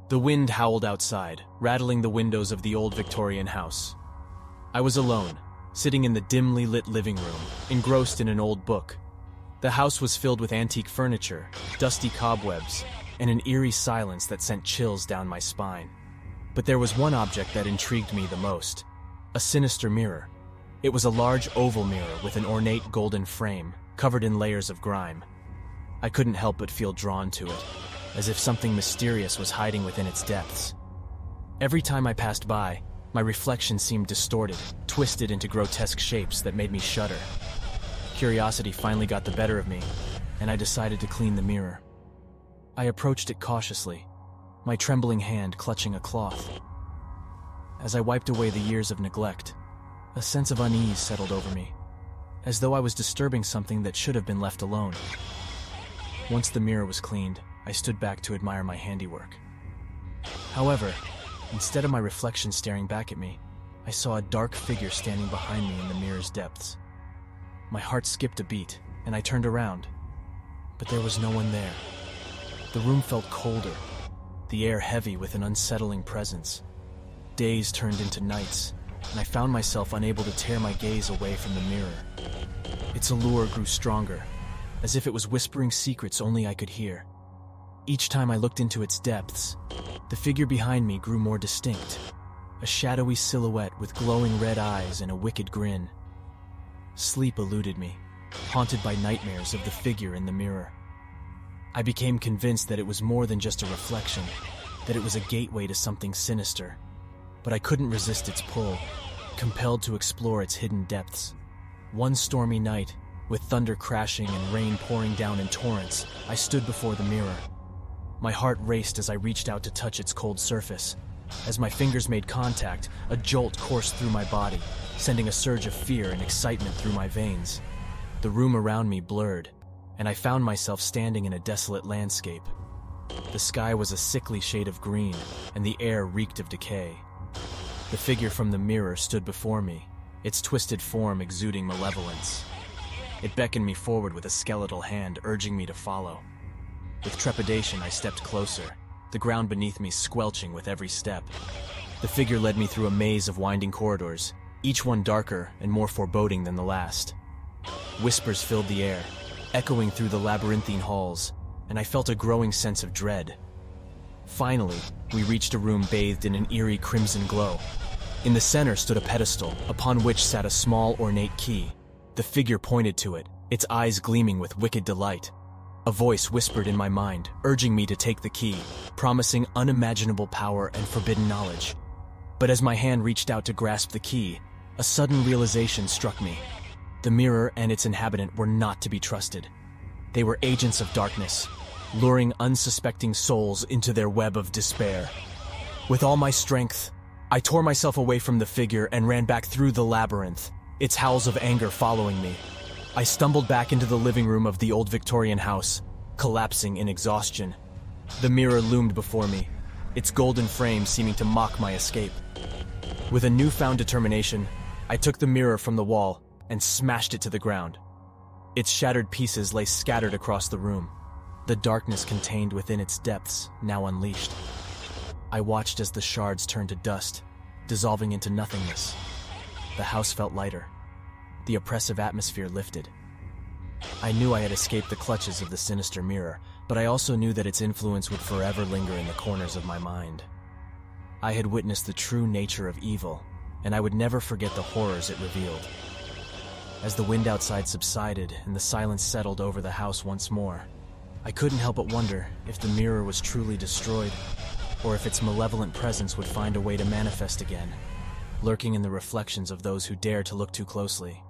The wind howled outside, rattling the windows of the old Victorian house. I was alone, sitting in the dimly lit living room, engrossed in an old book. The house was filled with antique furniture, dusty cobwebs, and an eerie silence that sent chills down my spine. But there was one object that intrigued me the most: a sinister mirror. It was a large oval mirror with an ornate golden frame, covered in layers of grime. I couldn't help but feel drawn to it, as if something mysterious was hiding within its depths. Every time I passed by, my reflection seemed distorted, twisted into grotesque shapes that made me shudder. Curiosity finally got the better of me, and I decided to clean the mirror. I approached it cautiously, my trembling hand clutching a cloth. As I wiped away the years of neglect, a sense of unease settled over me, as though I was disturbing something that should have been left alone. Once the mirror was cleaned, I stood back to admire my handiwork. However, instead of my reflection staring back at me, I saw a dark figure standing behind me in the mirror's depths. My heart skipped a beat, and I turned around, but there was no one there. The room felt colder, the air heavy with an unsettling presence. Days turned into nights, and I found myself unable to tear my gaze away from the mirror. Its allure grew stronger, as if it was whispering secrets only I could hear. Each time I looked into its depths, the figure behind me grew more distinct, a shadowy silhouette with glowing red eyes and a wicked grin. Sleep eluded me, haunted by nightmares of the figure in the mirror. I became convinced that it was more than just a reflection, that it was a gateway to something sinister. But I couldn't resist its pull, compelled to explore its hidden depths. One stormy night, with thunder crashing and rain pouring down in torrents, I stood before the mirror. My heart raced as I reached out to touch its cold surface. As my fingers made contact, a jolt coursed through my body, sending a surge of fear and excitement through my veins. The room around me blurred, and I found myself standing in a desolate landscape. The sky was a sickly shade of green, and the air reeked of decay. The figure from the mirror stood before me, its twisted form exuding malevolence. It beckoned me forward with a skeletal hand, urging me to follow. With trepidation, I stepped closer, the ground beneath me squelching with every step. The figure led me through a maze of winding corridors, each one darker and more foreboding than the last. Whispers filled the air, echoing through the labyrinthine halls, and I felt a growing sense of dread. Finally, we reached a room bathed in an eerie crimson glow. In the center stood a pedestal, upon which sat a small, ornate key. The figure pointed to it, its eyes gleaming with wicked delight. A voice whispered in my mind, urging me to take the key, promising unimaginable power and forbidden knowledge. But as my hand reached out to grasp the key, a sudden realization struck me. The mirror and its inhabitant were not to be trusted. They were agents of darkness, luring unsuspecting souls into their web of despair. With all my strength, I tore myself away from the figure and ran back through the labyrinth, its howls of anger following me. I stumbled back into the living room of the old Victorian house, collapsing in exhaustion. The mirror loomed before me, its golden frame seeming to mock my escape. With a newfound determination, I took the mirror from the wall and smashed it to the ground. Its shattered pieces lay scattered across the room, the darkness contained within its depths now unleashed. I watched as the shards turned to dust, dissolving into nothingness. The house felt lighter. The oppressive atmosphere lifted. I knew I had escaped the clutches of the sinister mirror, but I also knew that its influence would forever linger in the corners of my mind. I had witnessed the true nature of evil, and I would never forget the horrors it revealed. As the wind outside subsided and the silence settled over the house once more, I couldn't help but wonder if the mirror was truly destroyed, or if its malevolent presence would find a way to manifest again, lurking in the reflections of those who dare to look too closely.